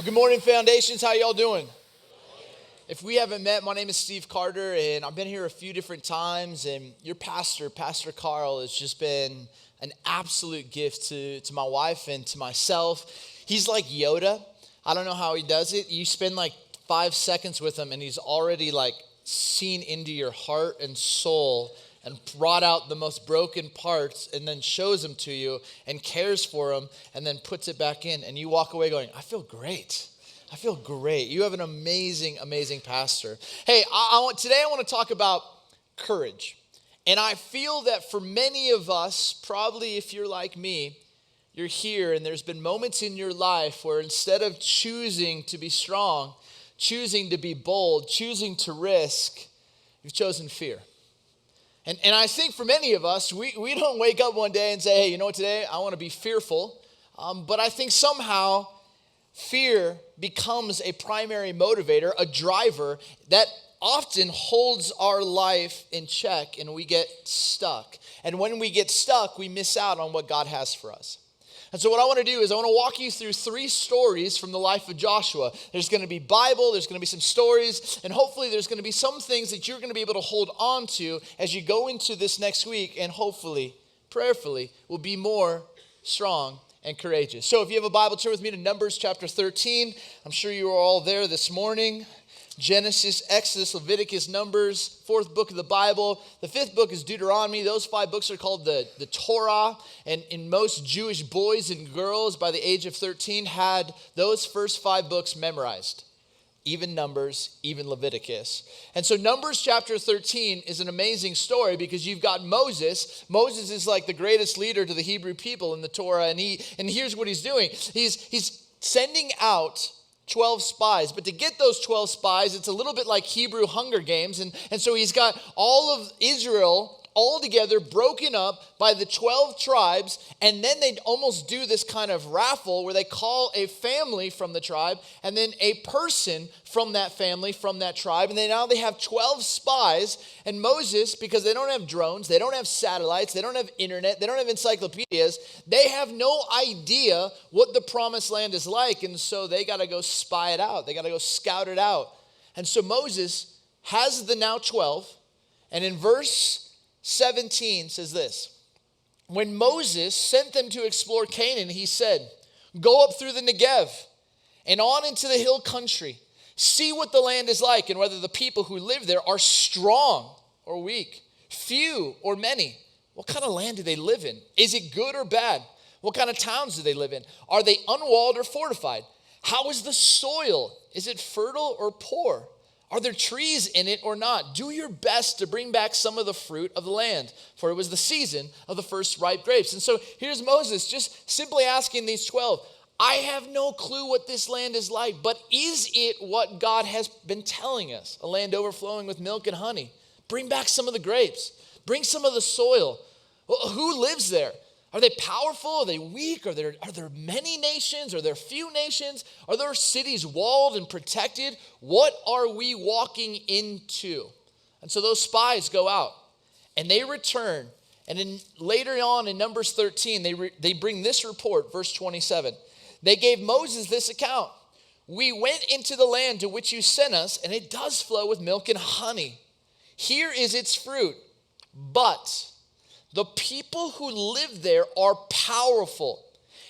Well, good morning, Foundations. How y'all doing? If we haven't met, my name is Steve Carter, and I've been here a few different times, and your pastor, Pastor Carl, has just been an absolute gift to my wife and to myself. He's like Yoda. I don't know how he does it. You spend like 5 seconds with him, and he's already like seen into your heart and soul and brought out the most broken parts and then shows them to you and cares for them and then puts it back in. And you walk away going, I feel great. I feel great. You have an amazing, amazing pastor. Hey, today I want to talk about courage. And I feel that for many of us, probably if you're like me, you're here and there's been moments in your life where instead of choosing to be strong, choosing to be bold, choosing to risk, you've chosen fear. And I think for many of us, we don't wake up one day and say, hey, you know what, today I want to be fearful. But I think somehow fear becomes a primary motivator, a driver that often holds our life in check and we get stuck. And when we get stuck, we miss out on what God has for us. And so what I want to do is I want to walk you through 3 stories from the life of Joshua. There's going to be Bible, there's going to be some stories, and hopefully there's going to be some things that you're going to be able to hold on to as you go into this next week, and hopefully, prayerfully, will be more strong and courageous. So if you have a Bible, turn with me to Numbers chapter 13. I'm sure you are all there this morning. Genesis, Exodus, Leviticus, Numbers, 4th book of the Bible. The 5th book is Deuteronomy. Those 5 books are called the Torah. And most Jewish boys and girls by the age of 13 had those first 5 books memorized. Even Numbers, even Leviticus. And so Numbers chapter 13 is an amazing story because you've got Moses. Moses is like the greatest leader to the Hebrew people in the Torah. And here's what he's doing. He's sending out 12 spies. But to get those 12 spies, it's a little bit like Hebrew Hunger Games. And so he's got all of Israel all together broken up by the 12 tribes. And then they almost do this kind of raffle where they call a family from the tribe and then a person from that family, from that tribe. And now they have 12 spies. And Moses, because they don't have drones, they don't have satellites, they don't have internet, they don't have encyclopedias, they have no idea what the promised land is like. And so they got to go spy it out. They got to go scout it out. And so Moses has the now 12. And in verse 17 says this: when Moses sent them to explore Canaan, he said, go up through the Negev and on into the hill country. See what the land is like and whether the people who live there are strong or weak, few or many. What kind of land do they live in? Is it good or bad? What kind of towns do they live in? Are they unwalled or fortified? How is the soil? Is it fertile or poor? Are there trees in it or not? Do your best to bring back some of the fruit of the land, for it was the season of the first ripe grapes. And so here's Moses just simply asking these 12, I have no clue what this land is like, but is it what God has been telling us? A land overflowing with milk and honey. Bring back some of the grapes. Bring some of the soil. Well, who lives there? Are they powerful? Are they weak? Are there many nations? Are there few nations? Are there cities walled and protected? What are we walking into? And so those spies go out and they return. And later on in Numbers 13, they bring this report, verse 27. They gave Moses this account. We went into the land to which you sent us, and it does flow with milk and honey. Here is its fruit, but the people who live there are powerful,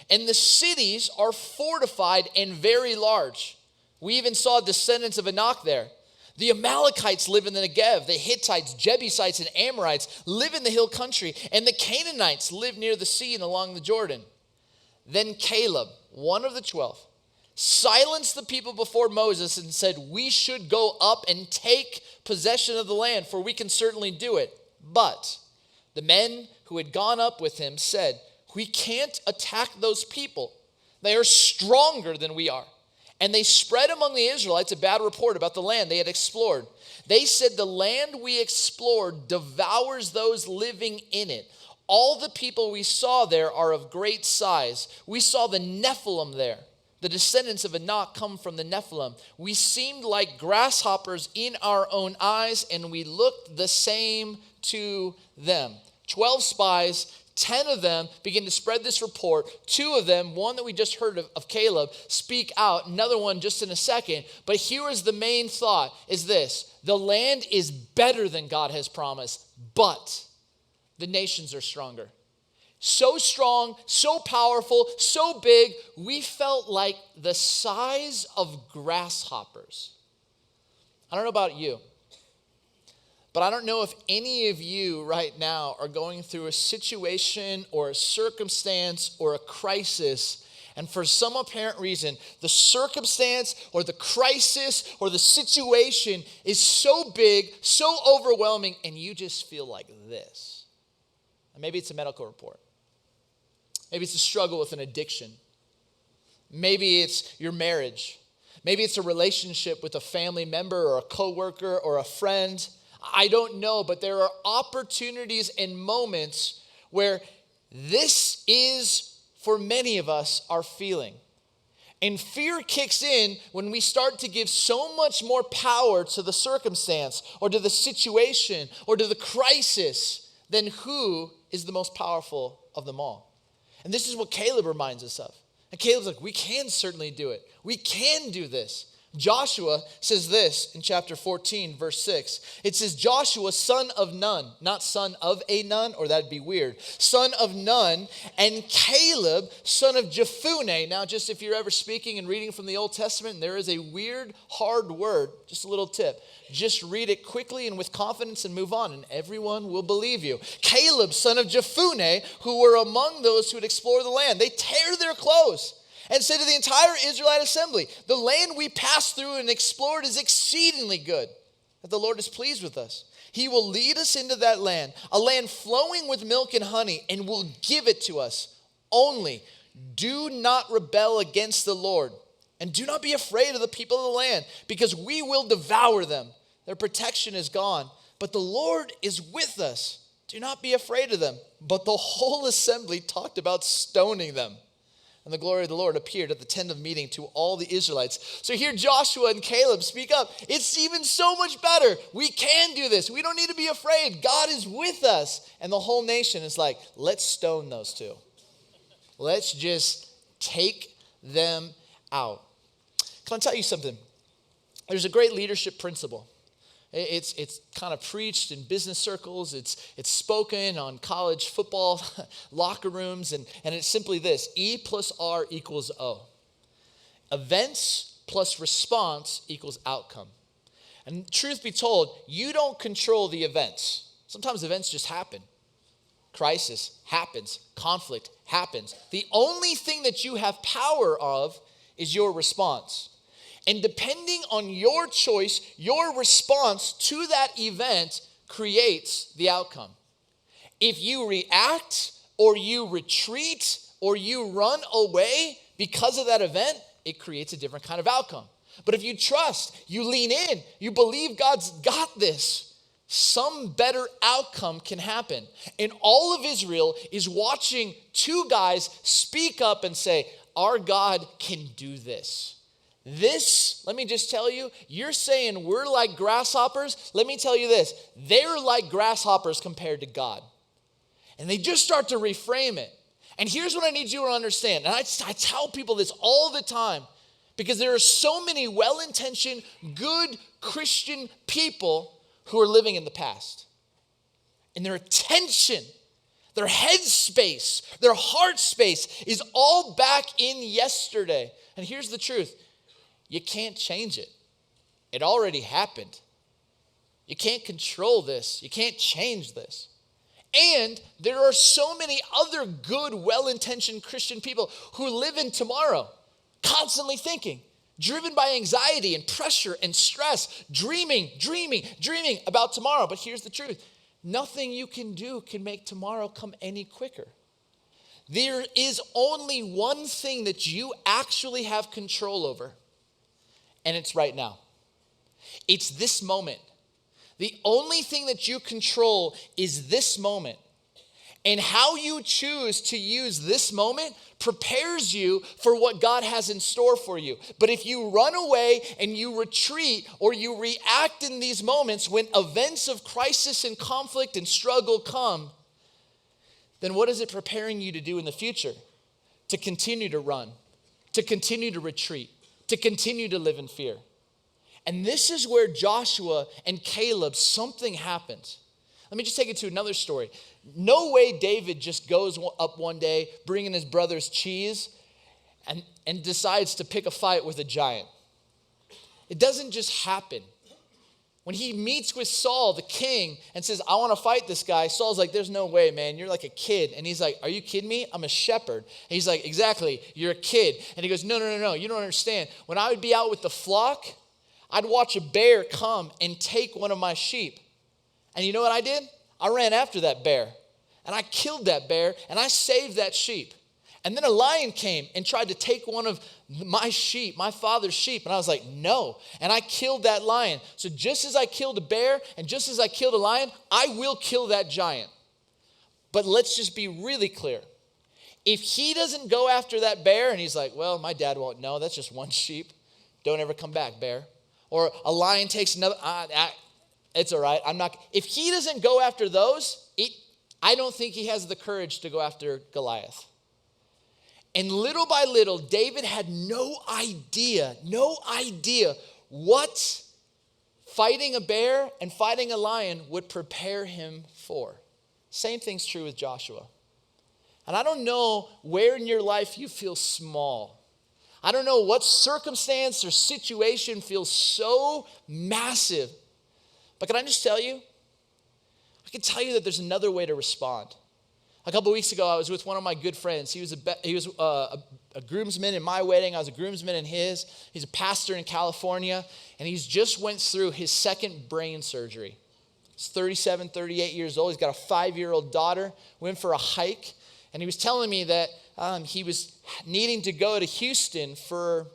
and the cities are fortified and very large. We even saw descendants of Anak there. The Amalekites live in the Negev. The Hittites, Jebusites, and Amorites live in the hill country, and the Canaanites live near the sea and along the Jordan. Then Caleb, one of the 12, silenced the people before Moses and said, we should go up and take possession of the land, for we can certainly do it. But the men who had gone up with him said, we can't attack those people. They are stronger than we are. And they spread among the Israelites a bad report about the land they had explored. They said, the land we explored devours those living in it. All the people we saw there are of great size. We saw the Nephilim there. The descendants of Anak come from the Nephilim. We seemed like grasshoppers in our own eyes, and we looked the same to them. 12 spies, 10 of them begin to spread this report. 2 of them, one that we just heard of Caleb, speak out. Another one just in a second. But here is the main thought, is this: the land is better than God has promised, but the nations are stronger. So strong, so powerful, so big, we felt like the size of grasshoppers. I don't know about you, but I don't know if any of you right now are going through a situation or a circumstance or a crisis, and for some apparent reason, the circumstance or the crisis or the situation is so big, so overwhelming, and you just feel like this. And maybe it's a medical report. Maybe it's a struggle with an addiction. Maybe it's your marriage. Maybe it's a relationship with a family member or a coworker or a friend. I don't know, but there are opportunities and moments where this is, for many of us, our feeling. And fear kicks in when we start to give so much more power to the circumstance or to the situation or to the crisis than who is the most powerful of them all. And this is what Caleb reminds us of. And Caleb's like, we can certainly do it. We can do this. Joshua says this in chapter 14, verse 6. It says, Joshua, son of Nun, not son of a nun, or that'd be weird. Son of Nun, and Caleb, son of Jephunneh. Now, just if you're ever speaking and reading from the Old Testament, there is a weird, hard word. Just a little tip. Just read it quickly and with confidence and move on, and everyone will believe you. Caleb, son of Jephunneh, who were among those who would explore the land. They tear their clothes and said to the entire Israelite assembly, the land we passed through and explored is exceedingly good, that the Lord is pleased with us. He will lead us into that land, a land flowing with milk and honey, and will give it to us. Only do not rebel against the Lord, and do not be afraid of the people of the land, because we will devour them. Their protection is gone, but the Lord is with us. Do not be afraid of them. But the whole assembly talked about stoning them. And the glory of the Lord appeared at the tent of meeting to all the Israelites. So here Joshua and Caleb speak up. It's even so much better. We can do this. We don't need to be afraid. God is with us. And the whole nation is like, let's stone those two. Let's just take them out. Can I tell you something? There's a great leadership principle. It's kind of preached in business circles. It's spoken on college football locker rooms. And it's simply this: E plus R equals O. Events plus response equals outcome. And truth be told, you don't control the events. Sometimes events just happen. Crisis happens. Conflict happens. The only thing that you have power of is your response. And depending on your choice, your response to that event creates the outcome. If you react or you retreat or you run away because of that event, it creates a different kind of outcome. But if you trust, you lean in, you believe God's got this, some better outcome can happen. And all of Israel is watching 2 guys speak up and say, our God can do this. This, let me just tell you, you're saying we're like grasshoppers. Let me tell you this, they're like grasshoppers compared to God. And they just start to reframe it. And here's what I need you to understand. And I tell people this all the time, because there are so many well-intentioned, good Christian people who are living in the past. And their attention, their head space, their heart space is all back in yesterday. And here's the truth. You can't change it. It already happened. You can't control this. You can't change this. And there are so many other good, well-intentioned Christian people who live in tomorrow, constantly thinking, driven by anxiety and pressure and stress, dreaming about tomorrow. But here's the truth. Nothing you can do can make tomorrow come any quicker. There is only one thing that you actually have control over. And it's right now. It's this moment. The only thing that you control is this moment. And how you choose to use this moment prepares you for what God has in store for you. But if you run away and you retreat or you react in these moments when events of crisis and conflict and struggle come, then what is it preparing you to do in the future? To continue to run, to continue to retreat, to continue to live in fear. And this is where Joshua and Caleb, something happens. Let me just take it to another story. No way David just goes up one day, bringing his brother's cheese, and decides to pick a fight with a giant. It doesn't just happen. When he meets with Saul, the king, and says, I want to fight this guy, Saul's like, there's no way, man. You're like a kid. And he's like, are you kidding me? I'm a shepherd. And he's like, exactly, you're a kid. And he goes, no, you don't understand. When I would be out with the flock, I'd watch a bear come and take one of my sheep. And you know what I did? I ran after that bear. And I killed that bear, and I saved that sheep. And then a lion came and tried to take one of my sheep, my father's sheep. And I was like, no. And I killed that lion. So just as I killed a bear and just as I killed a lion, I will kill that giant. But let's just be really clear. If he doesn't go after that bear and he's like, well, my dad won't know. That's just one sheep. Don't ever come back, bear. Or a lion takes another. It's all right. If he doesn't go after those, I don't think he has the courage to go after Goliath. And little by little, David had no idea what fighting a bear and fighting a lion would prepare him for. Same thing's true with Joshua. And I don't know where in your life you feel small. I don't know what circumstance or situation feels so massive. But can I just tell you? I can tell you that there's another way to respond. A couple weeks ago, I was with one of my good friends. He was a groomsman in my wedding. I was a groomsman in his. He's a pastor in California, and he's just went through his second brain surgery. He's 37, 38 years old. He's got a 5-year-old daughter. Went for a hike, and he was telling me that he was needing to go to Houston for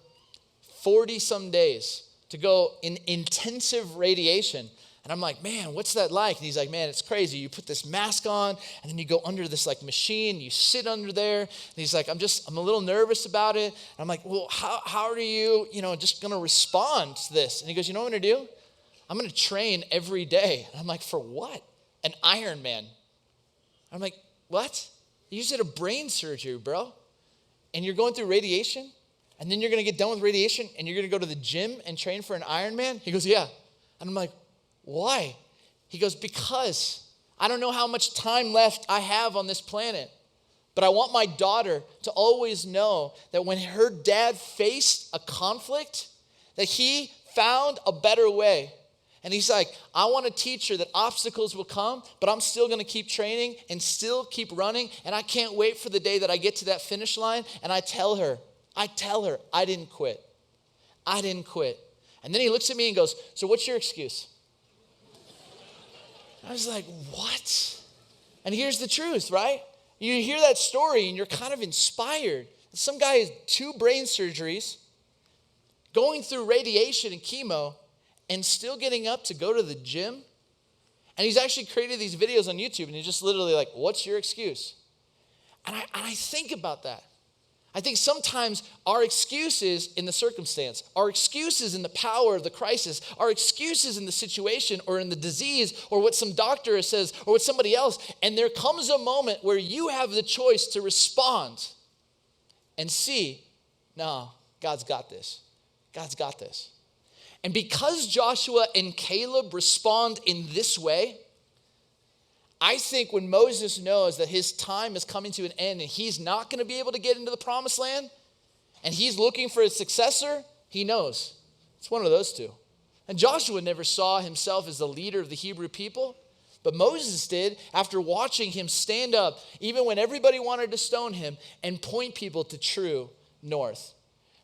40-some days to go in intensive radiation. And I'm like, man, what's that like? And he's like, man, it's crazy. You put this mask on, and then you go under this like machine. You sit under there. And he's like, I'm a little nervous about it. And I'm like, well, how are you, just going to respond to this? And he goes, you know what I'm going to do? I'm going to train every day. And I'm like, for what? An Ironman. I'm like, what? You just had a brain surgery, bro. And you're going through radiation? And then you're going to get done with radiation, and you're going to go to the gym and train for an Ironman? He goes, yeah. And I'm like, why? He goes, because I don't know how much time left I have on this planet, but I want my daughter to always know that when her dad faced a conflict, that he found a better way. And he's like, I want to teach her that obstacles will come, but I'm still going to keep training and still keep running, and I can't wait for the day that I get to that finish line, and I tell her, I didn't quit. I didn't quit. And then he looks at me and goes, so what's your excuse? I was like, what? And here's the truth, right? You hear that story and you're kind of inspired. Some guy has 2 brain surgeries, going through radiation and chemo, and still getting up to go to the gym. And he's actually created these videos on YouTube, and he's just literally like, what's your excuse? And I think about that. I think sometimes our excuses in the circumstance, our excuses in the power of the crisis, our excuses in the situation or in the disease or what some doctor says or what somebody else, and there comes a moment where you have the choice to respond and see, no, God's got this. God's got this. And because Joshua and Caleb respond in this way, I think when Moses knows that his time is coming to an end and he's not going to be able to get into the promised land and he's looking for his successor, he knows. It's one of those two. And Joshua never saw himself as the leader of the Hebrew people, but Moses did after watching him stand up, even when everybody wanted to stone him, and point people to true north.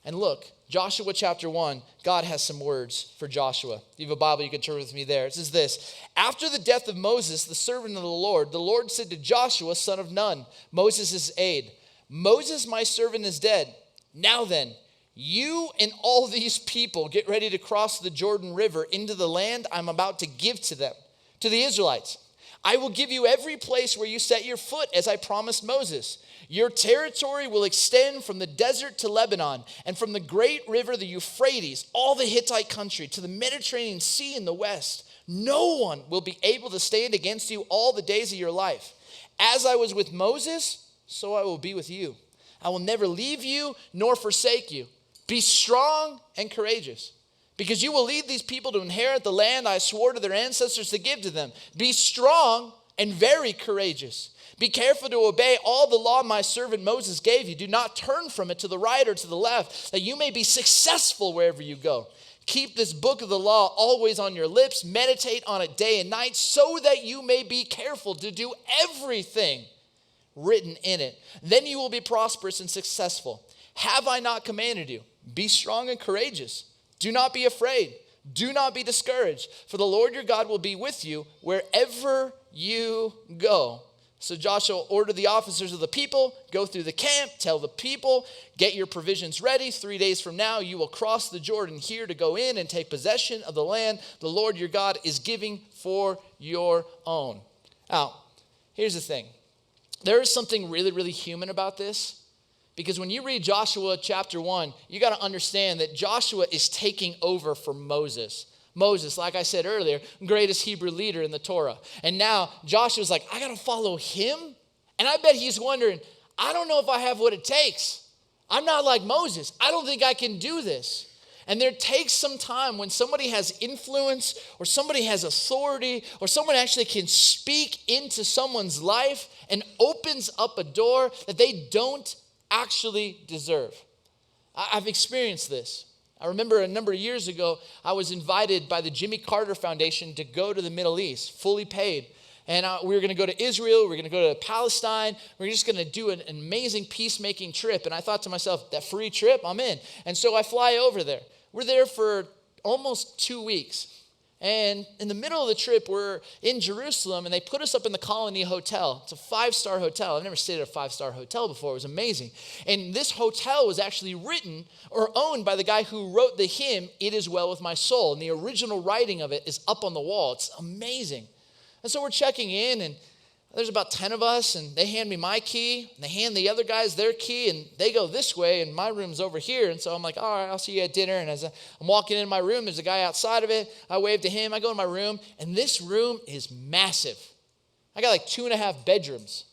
And look, Joshua chapter 1, God has some words for Joshua. If you have a Bible, you can turn with me there. It says this: after the death of Moses, the servant of the Lord said to Joshua, son of Nun, Moses' aide, Moses, my servant, is dead. Now then, you and all these people get ready to cross the Jordan River into the land I'm about to give to them, to the Israelites. I will give you every place where you set your foot, as I promised Moses. Your territory will extend from the desert to Lebanon, and from the great river, the Euphrates, all the Hittite country, to the Mediterranean Sea in the west. No one will be able to stand against you all the days of your life. As I was with Moses, so I will be with you. I will never leave you nor forsake you. Be strong and courageous, because you will lead these people to inherit the land I swore to their ancestors to give to them. Be strong and very courageous. Be careful to obey all the law my servant Moses gave you. Do not turn from it to the right or to the left, that you may be successful wherever you go. Keep this book of the law always on your lips. Meditate on it day and night, so that you may be careful to do everything written in it. Then you will be prosperous and successful. Have I not commanded you? Be strong and courageous. Do not be afraid. Do not be discouraged, for the Lord your God will be with you wherever you go. So Joshua ordered the officers of the people, go through the camp, tell the people, get your provisions ready. 3 days from now, you will cross the Jordan here to go in and take possession of the land the Lord your God is giving for your own. Now, here's the thing. There is something really, really human about this. Because when you read Joshua chapter 1, you got to understand that Joshua is taking over for Moses. Moses, like I said earlier, greatest Hebrew leader in the Torah. And now Joshua's like, I got to follow him? And I bet he's wondering, I don't know if I have what it takes. I'm not like Moses. I don't think I can do this. And there takes some time when somebody has influence or somebody has authority or someone actually can speak into someone's life and opens up a door that they don't actually deserve. I've experienced this. I remember a number of years ago, I was invited by the Jimmy Carter Foundation to go to the Middle East, fully paid. And we were going to go to Israel, we were going to go to Palestine, we were just going to do an amazing peacemaking trip. And I thought to myself, that free trip, I'm in. And so I fly over there. We're there for almost 2 weeks. And in the middle of the trip, we're in Jerusalem, and they put us up in the Colony Hotel. It's a 5-star hotel. I've never stayed at a 5-star hotel before. It was amazing. And this hotel was actually written or owned by the guy who wrote the hymn, It Is Well With My Soul. And the original writing of it is up on the wall. It's amazing. And so we're checking in, and there's about 10 of us, and they hand me my key, and they hand the other guys their key, and they go this way, and my room's over here. And so I'm like, all right, I'll see you at dinner. And as I'm walking in my room, there's a guy outside of it. I wave to him. I go in my room, and this room is massive. I got like 2.5 bedrooms.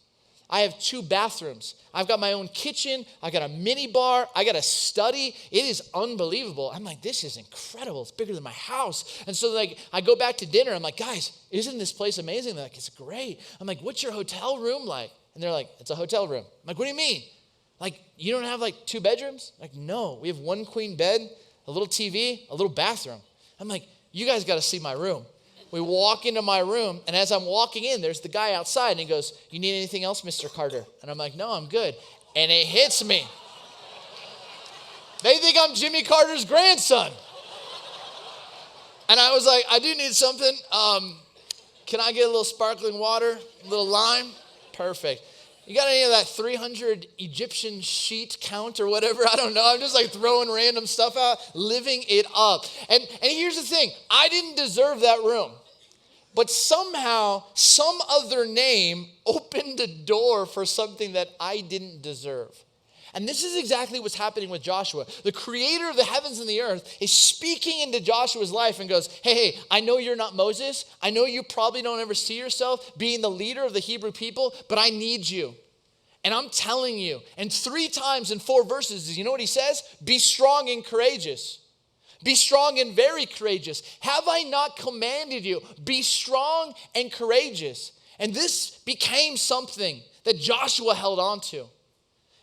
I have 2 bathrooms. I've got my own kitchen. I got a mini bar. I got a study. It is unbelievable. I'm like, this is incredible. It's bigger than my house. And so like, I go back to dinner. I'm like, guys, isn't this place amazing? They're like, it's great. I'm like, what's your hotel room like? And they're like, it's a hotel room. I'm like, what do you mean? Like, you don't have like 2 bedrooms? Like, no, we have 1 queen bed, a little TV, a little bathroom. I'm like, you guys got to see my room. We walk into my room, and as I'm walking in, there's the guy outside, and he goes, you need anything else, Mr. Carter? And I'm like, no, I'm good. And it hits me. They think I'm Jimmy Carter's grandson. And I was like, I do need something. Can I get a little sparkling water, a little lime? Perfect. You got any of that 300 Egyptian sheet count or whatever? I don't know. I'm just like throwing random stuff out, living it up. And here's the thing. I didn't deserve that room. But somehow, some other name opened a door for something that I didn't deserve. And this is exactly what's happening with Joshua. The creator of the heavens and the earth is speaking into Joshua's life and goes, hey, I know you're not Moses. I know you probably don't ever see yourself being the leader of the Hebrew people, but I need you. And I'm telling you, and 3 times in 4 verses, you know what he says? Be strong and courageous. Be strong and very courageous. Have I not commanded you? Be strong and courageous. And this became something that Joshua held on to.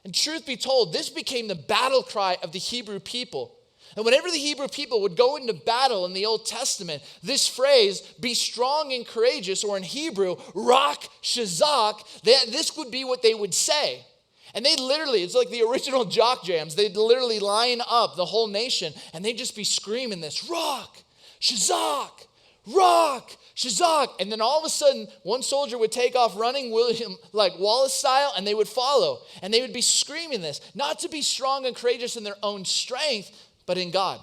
And truth be told, this became the battle cry of the Hebrew people. And whenever the Hebrew people would go into battle in the Old Testament, this phrase, be strong and courageous, or in Hebrew, rak shazak, this would be what they would say. And they literally, it's like the original jock jams, they'd literally line up the whole nation, and they'd just be screaming this, rak shazak, rak shazak. And then all of a sudden, one soldier would take off running, William, like Wallace style, and they would follow. And they would be screaming this, not to be strong and courageous in their own strength, but in God.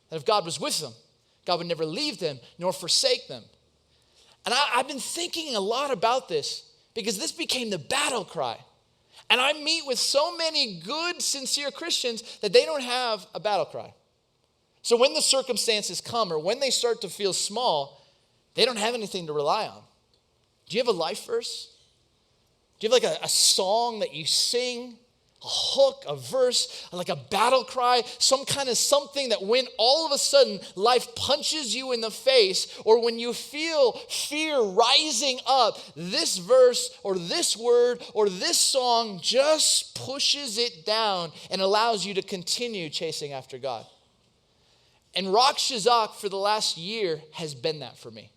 That if God was with them, God would never leave them nor forsake them. And I've been thinking a lot about this because this became the battle cry. And I meet with so many good, sincere Christians that they don't have a battle cry. So when the circumstances come or when they start to feel small, they don't have anything to rely on. Do you have a life verse? Do you have like a song that you sing? A hook, a verse, like a battle cry, some kind of something that when all of a sudden life punches you in the face, or when you feel fear rising up, this verse or this word or this song just pushes it down and allows you to continue chasing after God. And Rock Shazak for the last year has been that for me.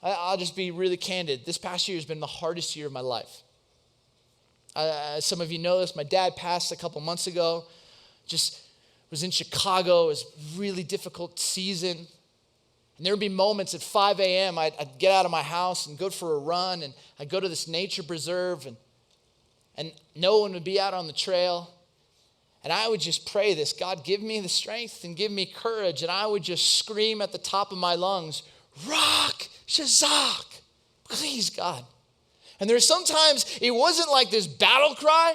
I'll just be really candid. This past year has been the hardest year of my life. Some of you know this. My dad passed a couple months ago. Just was in Chicago. It was a really difficult season. And there would be moments at 5 a.m. I'd get out of my house and go for a run. And I'd go to this nature preserve. And no one would be out on the trail. And I would just pray this, God, give me the strength and give me courage. And I would just scream at the top of my lungs, Rock Shazak, please, God. And there's sometimes it wasn't like this battle cry.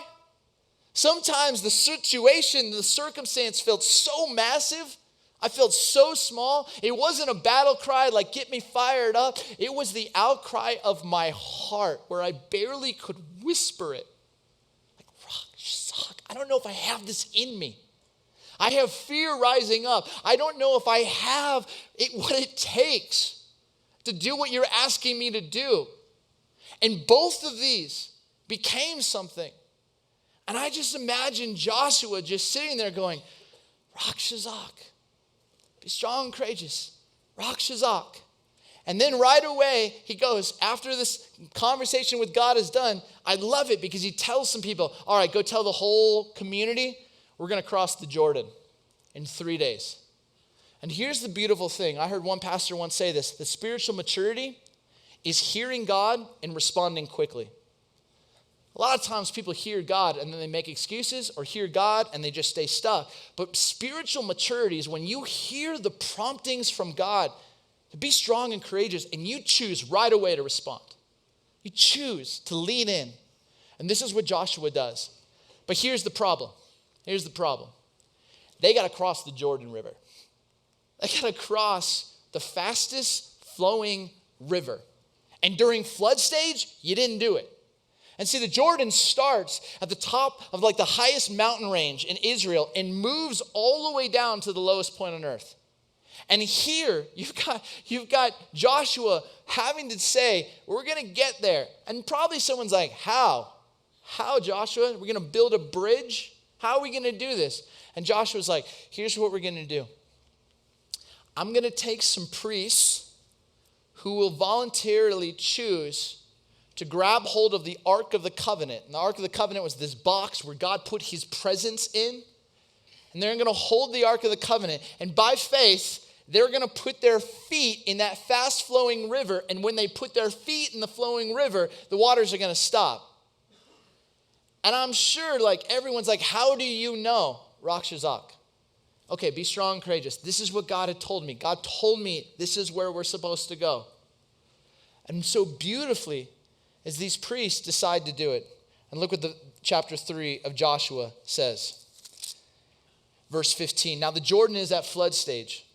Sometimes the situation, the circumstance felt so massive. I felt so small. It wasn't a battle cry like get me fired up. It was the outcry of my heart where I barely could whisper it. Like, Rock Shazak, I don't know if I have this in me. I have fear rising up. I don't know if I have what it takes to do what you're asking me to do. And both of these became something. And I just imagine Joshua just sitting there going, Rock Shazak, be strong and courageous, Rock Shazak. And then right away, he goes, after this conversation with God is done, I love it because he tells some people, all right, go tell the whole community, we're going to cross the Jordan in 3 days. And here's the beautiful thing. I heard one pastor once say this, the spiritual maturity is hearing God and responding quickly. A lot of times people hear God and then they make excuses, or hear God and they just stay stuck. But spiritual maturity is when you hear the promptings from God to be strong and courageous, and you choose right away to respond. You choose to lean in. And this is what Joshua does. But here's the problem. Here's the problem. They got to cross the Jordan River. They got to cross the fastest flowing river. And during flood stage, you didn't do it. And see, the Jordan starts at the top of like the highest mountain range in Israel and moves all the way down to the lowest point on earth. And here you've got Joshua having to say, we're going to get there. And probably someone's like, how? How, Joshua? We're going to build a bridge? How are we going to do this? And Joshua's like, here's what we're going to do. I'm going to take some priests who will voluntarily choose to grab hold of the Ark of the Covenant. And the Ark of the Covenant was this box where God put his presence in. And they're going to hold the Ark of the Covenant. And by faith, they're going to put their feet in that fast-flowing river. And when they put their feet in the flowing river, the waters are going to stop. And I'm sure like everyone's like, how do you know? Rock Shazak. Okay, be strong and courageous. This is what God had told me. God told me this is where we're supposed to go. And so beautifully, as these priests decide to do it, and look what the chapter 3 of Joshua says. Verse 15, now the Jordan is at flood stage,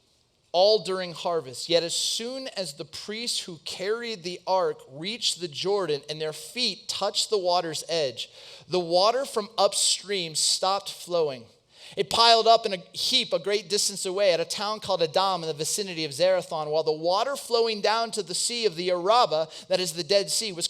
all during harvest. Yet as soon as the priests who carried the ark reached the Jordan and their feet touched the water's edge, the water from upstream stopped flowing. It piled up in a heap a great distance away at a town called Adam in the vicinity of Zarethan, while the water flowing down to the sea of the Araba, that is the Dead Sea, was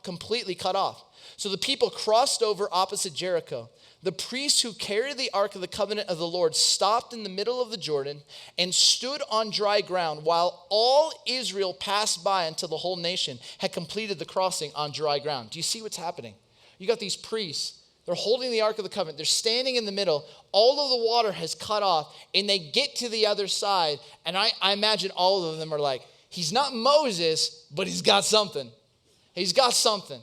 completely cut off. So the people crossed over opposite Jericho. The priests who carried the Ark of the Covenant of the Lord stopped in the middle of the Jordan and stood on dry ground while all Israel passed by until the whole nation had completed the crossing on dry ground. Do you see what's happening? You got these priests. They're holding the Ark of the Covenant. They're standing in the middle. All of the water has cut off, and they get to the other side. And I imagine all of them are like, he's not Moses, but he's got something. He's got something.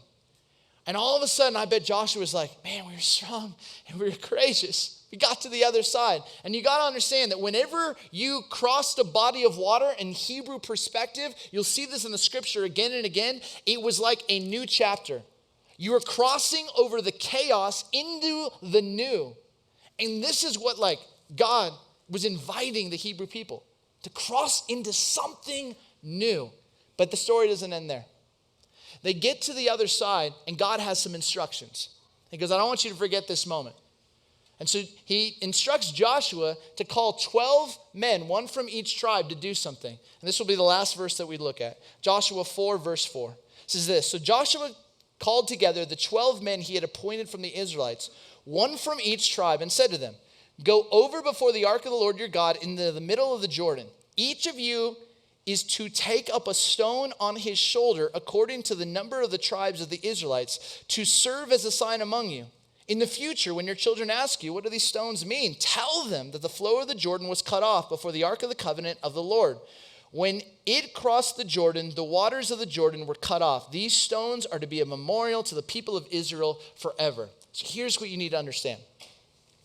And all of a sudden, I bet Joshua was like, man, we were strong and we were courageous. We got to the other side. And you got to understand that whenever you crossed a body of water in Hebrew perspective, you'll see this in the scripture again and again, it was like a new chapter. You were crossing over the chaos into the new. And this is what God was inviting the Hebrew people to cross into something new. But the story doesn't end there. They get to the other side, and God has some instructions. He goes, I don't want you to forget this moment. And so he instructs Joshua to call 12 men, one from each tribe, to do something. And this will be the last verse that we look at. Joshua 4, verse 4. It says this, so Joshua called together the 12 men he had appointed from the Israelites, one from each tribe, and said to them, go over before the ark of the Lord your God into the middle of the Jordan. Each of you is to take up a stone on his shoulder according to the number of the tribes of the Israelites to serve as a sign among you. In the future, when your children ask you, what do these stones mean? Tell them that the flow of the Jordan was cut off before the ark of the covenant of the Lord. When it crossed the Jordan, the waters of the Jordan were cut off. These stones are to be a memorial to the people of Israel forever. So here's what you need to understand.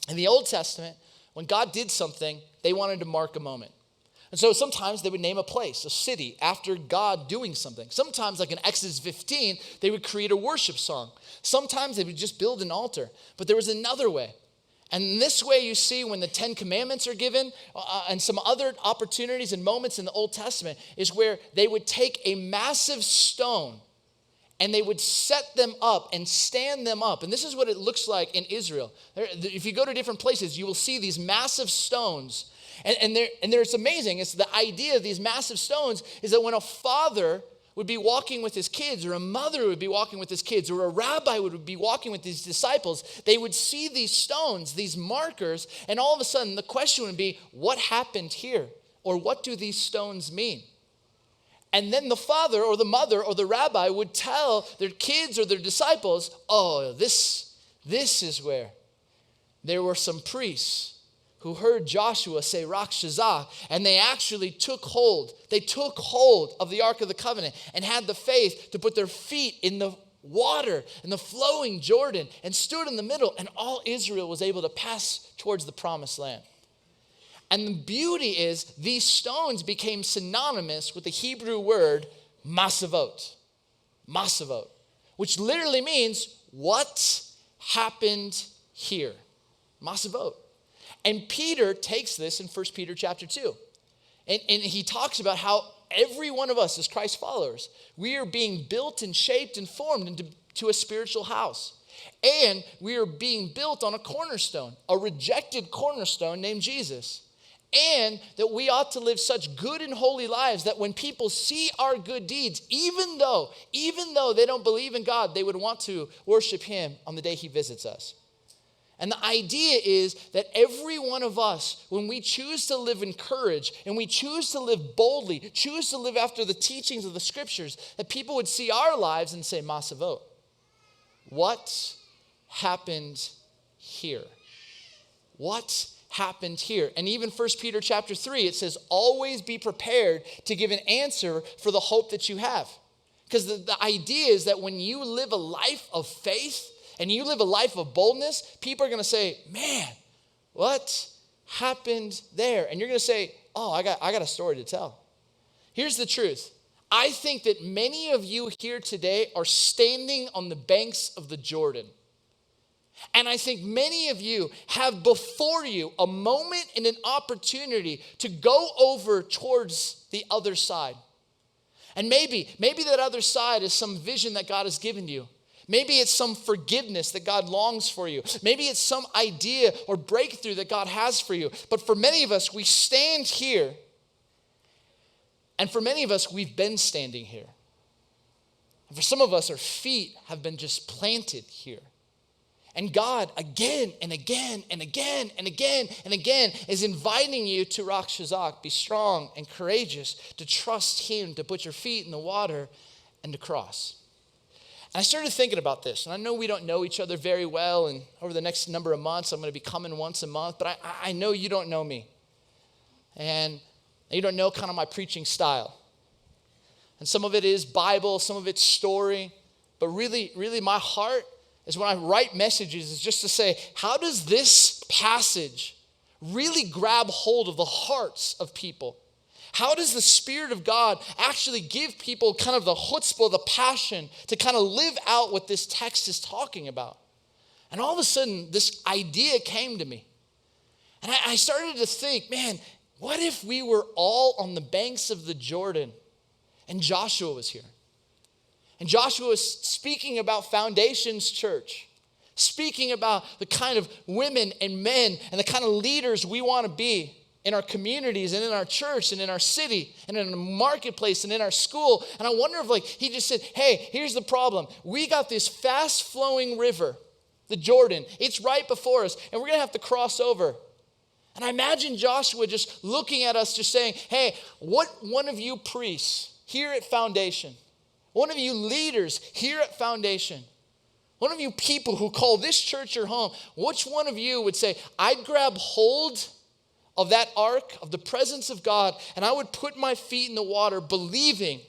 In the Old Testament, when God did something, they wanted to mark a moment. And so sometimes they would name a place, a city, after God doing something. Sometimes, like in Exodus 15, they would create a worship song. Sometimes they would just build an altar. But there was another way. And in this way, you see when the 10 Commandments are given and some other opportunities and moments in the Old Testament is where they would take a massive stone and they would set them up and stand them up. And this is what it looks like in Israel. If you go to different places, you will see these massive stones. And it's amazing. It's the idea of these massive stones is that when a father would be walking with his kids, or a mother would be walking with his kids, or a rabbi would be walking with his disciples, they would see these stones, these markers, and all of a sudden the question would be, what happened here? Or what do these stones mean? And then the father or the mother or the rabbi would tell their kids or their disciples, oh, this is where there were some priests who heard Joshua say Rakshazah, and they actually took hold. They took hold of the Ark of the Covenant and had the faith to put their feet in the water, in the flowing Jordan, and stood in the middle, and all Israel was able to pass towards the promised land. And the beauty is these stones became synonymous with the Hebrew word masavot, which literally means what happened here, masavot. And Peter takes this in 1 Peter chapter 2. And he talks about how every one of us as Christ followers, we are being built and shaped and formed into a spiritual house. And we are being built on a cornerstone, a rejected cornerstone named Jesus. And that we ought to live such good and holy lives that when people see our good deeds, even though they don't believe in God, they would want to worship him on the day he visits us. And the idea is that every one of us, when we choose to live in courage and we choose to live boldly, choose to live after the teachings of the scriptures, that people would see our lives and say, Masavot, what happened here? What happened here? And even 1 Peter chapter 3, it says, always be prepared to give an answer for the hope that you have. Because the idea is that when you live a life of faith, and you live a life of boldness, people are going to say, man, what happened there? And you're going to say, oh, I got a story to tell. Here's the truth. I think that many of you here today are standing on the banks of the Jordan. And I think many of you have before you a moment and an opportunity to go over towards the other side. And maybe that other side is some vision that God has given you. Maybe it's some forgiveness that God longs for you. Maybe it's some idea or breakthrough that God has for you. But for many of us, we stand here. And for many of us, we've been standing here. And for some of us, our feet have been just planted here. And God, again and again and again and again and again, is inviting you to Rakshazak. Be strong and courageous, to trust him, to put your feet in the water and to cross. And I started thinking about this, and I know we don't know each other very well, and over the next number of months, I'm going to be coming once a month, but I know you don't know me. And you don't know kind of my preaching style. And some of it is Bible, some of it's story, but really my heart is when I write messages is just to say, how does this passage really grab hold of the hearts of people? How does the Spirit of God actually give people kind of the chutzpah, the passion to kind of live out what this text is talking about? And all of a sudden, this idea came to me. And I started to think, man, what if we were all on the banks of the Jordan and Joshua was here? And Joshua was speaking about Foundations Church, speaking about the kind of women and men and the kind of leaders we want to be in our communities and in our church and in our city and in the marketplace and in our school. And I wonder if he just said, hey, here's the problem. We got this fast flowing river, the Jordan. It's right before us and we're going to have to cross over. And I imagine Joshua just looking at us just saying, hey, what one of you priests here at Foundation, one of you leaders here at Foundation, one of you people who call this church your home, which one of you would say, I'd grab hold of that ark of the presence of God and I would put my feet in the water believing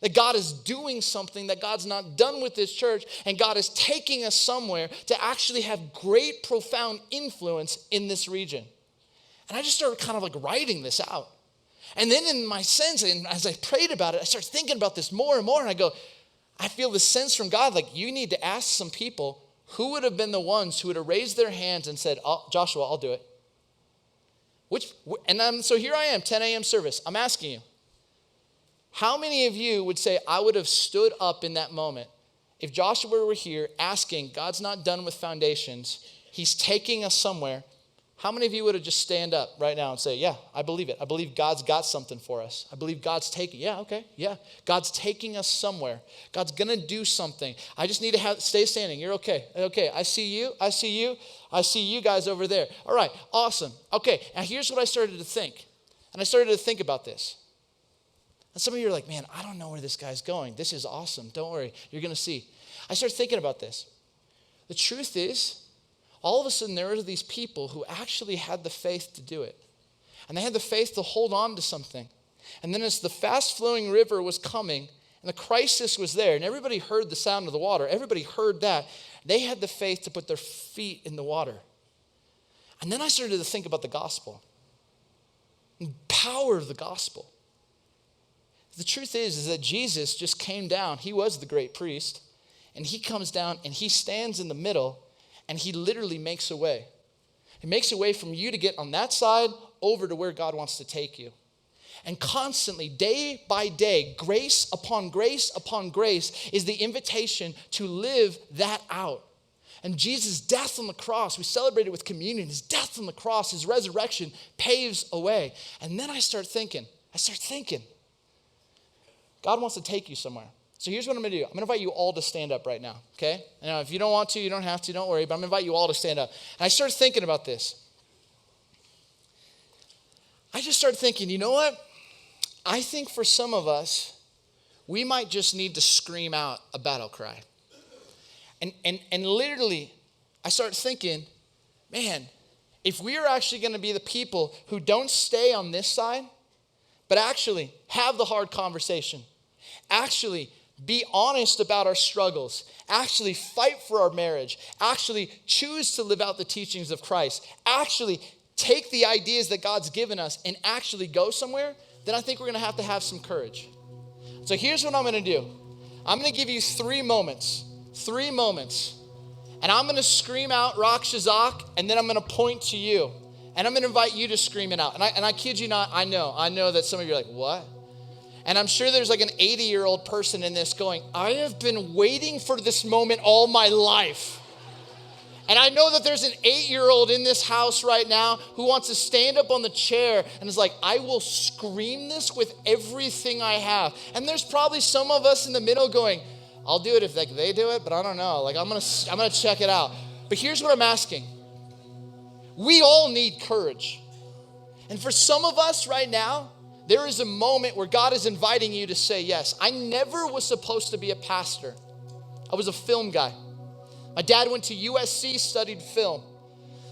that God is doing something, that God's not done with this church, and God is taking us somewhere to actually have great, profound influence in this region. And I just started kind of writing this out. And then in my sense, and as I prayed about it, I started thinking about this more and more, and I go, I feel the sense from God, you need to ask some people who would have been the ones who would have raised their hands and said, oh, Joshua, I'll do it. So here I am, 10 a.m. service. I'm asking you, how many of you would say, I would have stood up in that moment if Joshua were here asking, God's not done with Foundations, he's taking us somewhere. How many of you would have just stand up right now and say, yeah, I believe it. I believe God's got something for us. I believe God's taking, God's taking us somewhere. God's going to do something. I just need to stay standing. You're okay. Okay, I see you. I see you guys over there. All right, awesome. Okay, now here's what I started to think. And I started to think about this. And some of you are like, man, I don't know where this guy's going. This is awesome. Don't worry. You're going to see. I started thinking about this. The truth is, all of a sudden, there are these people who actually had the faith to do it. And they had the faith to hold on to something. And then as the fast-flowing river was coming, and the crisis was there, and everybody heard the sound of the water, everybody heard that, they had the faith to put their feet in the water. And then I started to think about the gospel, the power of the gospel. The truth is that Jesus just came down. He was the great priest. And he comes down and he stands in the middle and he literally makes a way. He makes a way from you to get on that side over to where God wants to take you. And constantly, day by day, grace upon grace upon grace is the invitation to live that out. And Jesus' death on the cross, we celebrated with communion. His death on the cross, his resurrection paves a way. And then I start thinking, God wants to take you somewhere. So here's what I'm going to do. I'm going to invite you all to stand up right now, okay? Now, if you don't want to, you don't have to, don't worry, but I'm going to invite you all to stand up. And I started thinking about this. I just started thinking, you know what? I think for some of us, we might just need to scream out a battle cry. And literally, I started thinking, man, if we are actually going to be the people who don't stay on this side, but actually have the hard conversation, actually be honest about our struggles, actually fight for our marriage, actually choose to live out the teachings of Christ, actually take the ideas that God's given us and actually go somewhere, then I think we're going to have some courage. So here's what I'm going to do. I'm going to give you 3 moments, and I'm going to scream out Rock Shazak, and then I'm going to point to you. And I'm going to invite you to scream it out. And I kid you not, I know that some of you are like, what? And I'm sure there's like an 80-year-old person in this going, I have been waiting for this moment all my life. And I know that there's an 8-year-old in this house right now who wants to stand up on the chair and is like, I will scream this with everything I have. And there's probably some of us in the middle going, I'll do it if they do it, but I don't know. I'm gonna check it out. But here's what I'm asking. We all need courage. And for some of us right now, there is a moment where God is inviting you to say yes. I never was supposed to be a pastor. I was a film guy. My dad went to USC, studied film.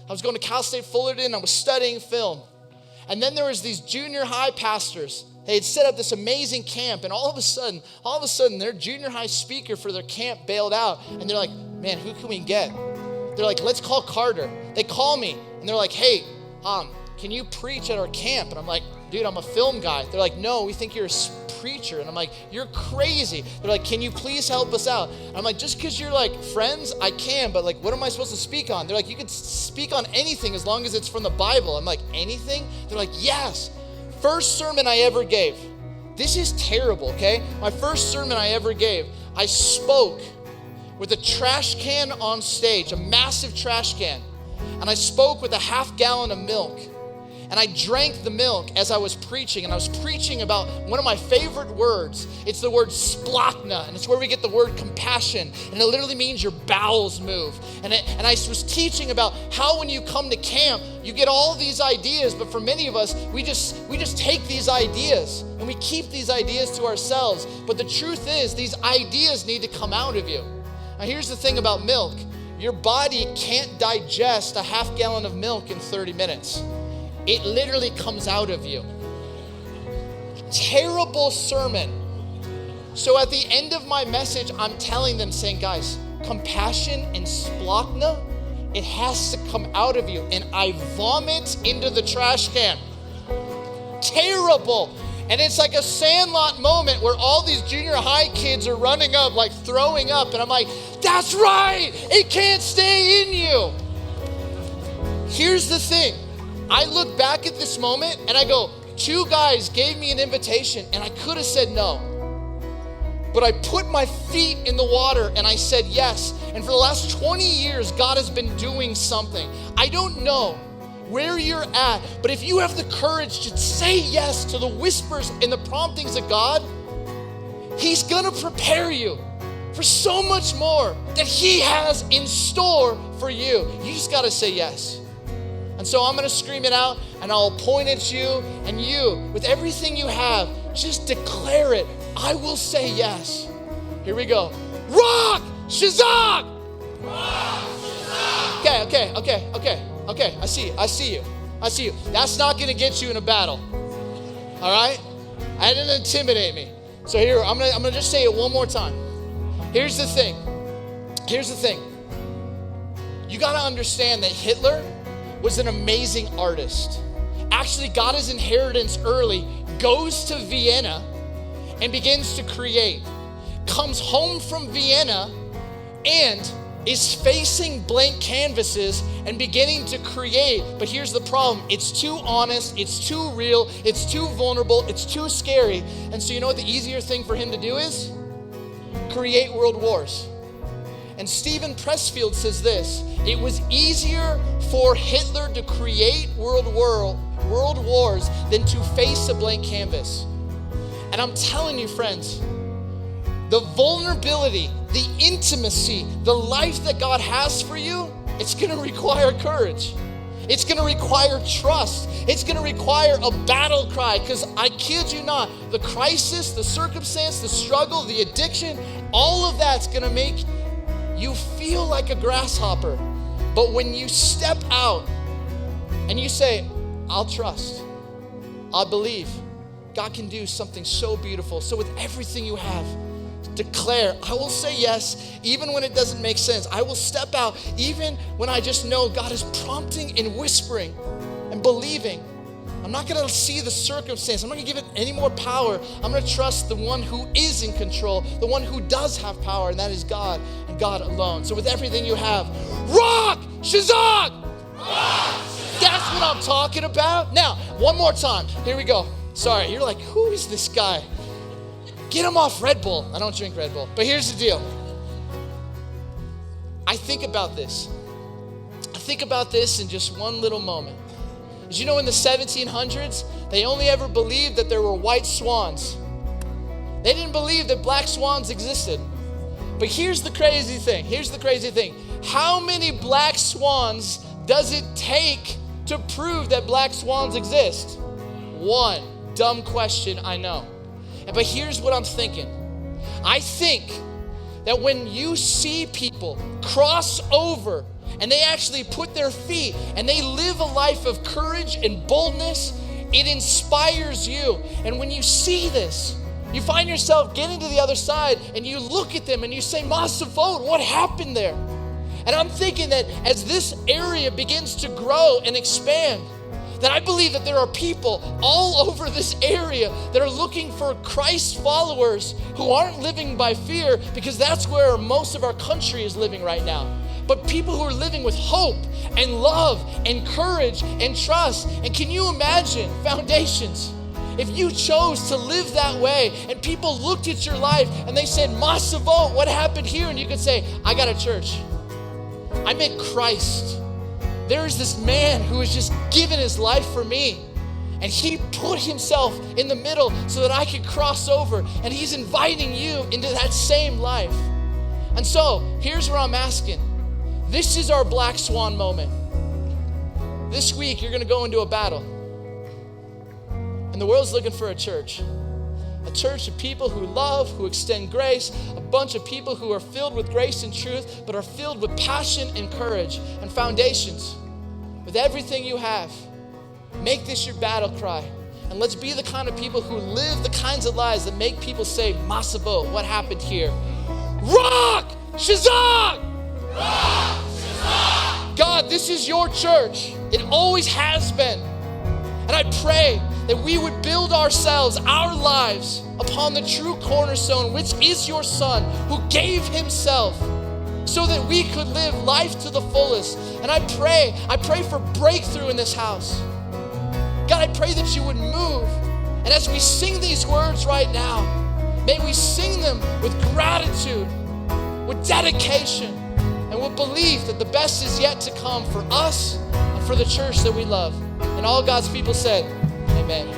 I was going to Cal State Fullerton, I was studying film. And then there was these junior high pastors. They had set up this amazing camp, and all of a sudden, their junior high speaker for their camp bailed out. And they're like, man, who can we get? They're like, let's call Carter. They call me, and they're like, hey, can you preach at our camp? And I'm like, dude, I'm a film guy. They're like, no, we think you're a preacher. And I'm like, you're crazy. They're like, can you please help us out? And I'm like, just because you're like friends, I can, but like, what am I supposed to speak on? They're like, you can speak on anything as long as it's from the Bible. I'm like, anything? They're like, yes. First sermon I ever gave, This is terrible, okay? My first sermon I ever gave, I spoke with a trash can on stage, a massive trash can. And I spoke with a half gallon of milk. And I drank the milk as I was preaching. And I was preaching about one of my favorite words. It's the word splachna. And it's where we get the word compassion. And it literally means your bowels move. And I was teaching about how when you come to camp, you get all these ideas. But for many of us, we just take these ideas and we keep these ideas to ourselves. But the truth is, these ideas need to come out of you. Now here's the thing about milk. Your body can't digest a half gallon of milk in 30 minutes. It literally comes out of you. Terrible sermon. So at the end of my message, I'm telling them, saying, guys, compassion and splachna, it has to come out of you. And I vomit into the trash can. Terrible. And it's like a Sandlot moment where all these junior high kids are running up, like throwing up. And I'm like, that's right. It can't stay in you. Here's the thing. I look back at this moment and I go, 2 guys gave me an invitation and I could have said no. But I put my feet in the water and I said yes. And for the last 20 years, God has been doing something. I don't know where you're at, but if you have the courage to say yes to the whispers and the promptings of God, He's gonna prepare you for so much more that He has in store for you. You just gotta say yes. And so I'm gonna scream it out and I'll point at you, and you, with everything you have, just declare it. I will say yes. Here we go. Rock Shazak! Rock Shazak! Okay. I see you. That's not gonna get you in a battle. All right? That didn't intimidate me. So here, I'm gonna just say it one more time. Here's the thing. You gotta understand that Hitler was an amazing artist. Actually got his inheritance early, goes to Vienna and begins to create. Comes home from Vienna and is facing blank canvases and beginning to create. But here's the problem. It's too honest, it's too real, it's too vulnerable, it's too scary. And so you know what the easier thing for him to do is? Create world wars. And Stephen Pressfield says this: it was easier for Hitler to create world wars than to face a blank canvas. And I'm telling you, friends, the vulnerability, the intimacy, the life that God has for you, it's gonna require courage. It's gonna require trust. It's gonna require a battle cry, because I kid you not, the crisis, the circumstance, the struggle, the addiction, all of that's gonna make you feel like a grasshopper. But when you step out and you say, I'll trust, I'll believe, God can do something so beautiful. So with everything you have, declare, I will say yes, even when it doesn't make sense. I will step out, even when I just know God is prompting and whispering and believing. I'm not gonna see the circumstance. I'm not gonna give it any more power. I'm gonna trust the one who is in control, the one who does have power, and that is God and God alone. So with everything you have, rock Shazak! That's what I'm talking about. Now, one more time. Here we go. Sorry, you're like, who is this guy? Get him off Red Bull. I don't drink Red Bull. But here's the deal. I think about this. In just one little moment. Did you know in the 1700s, they only ever believed that there were white swans. They didn't believe that black swans existed. But here's the crazy thing. How many black swans does it take to prove that black swans exist? One. Dumb question, I know. But here's what I'm thinking. I think that when you see people cross over and they actually put their feet and they live a life of courage and boldness, it inspires you. And when you see this, you find yourself getting to the other side and you look at them and you say, Masavot, what happened there? And I'm thinking that as this area begins to grow and expand, that I believe that there are people all over this area that are looking for Christ followers who aren't living by fear, because that's where most of our country is living right now. But people who are living with hope and love and courage and trust. And can you imagine Foundations? if you chose to live that way and people looked at your life and they said, Masavo, what happened here? And you could say, I got a church. I met Christ. There is this man who has just given his life for me. And he put himself in the middle so that I could cross over. And he's inviting you into that same life. And so, here's where I'm asking. This is our black swan moment. This week, you're going to go into a battle. And the world's looking for a church. A church of people who love, who extend grace, a bunch of people who are filled with grace and truth, but are filled with passion and courage and foundations. With everything you have, make this your battle cry. And let's be the kind of people who live the kinds of lives that make people say, Masabo, what happened here? Rock! Shazak! Rock! Shazak! God, this is your church. It always has been. And I pray that we would build ourselves, our lives, upon the true cornerstone, which is your Son, who gave himself so that we could live life to the fullest. And I pray for breakthrough in this house. God, I pray that you would move. And as we sing these words right now, may we sing them with gratitude, with dedication, and with belief that the best is yet to come for us and for the church that we love. And all God's people said, amen.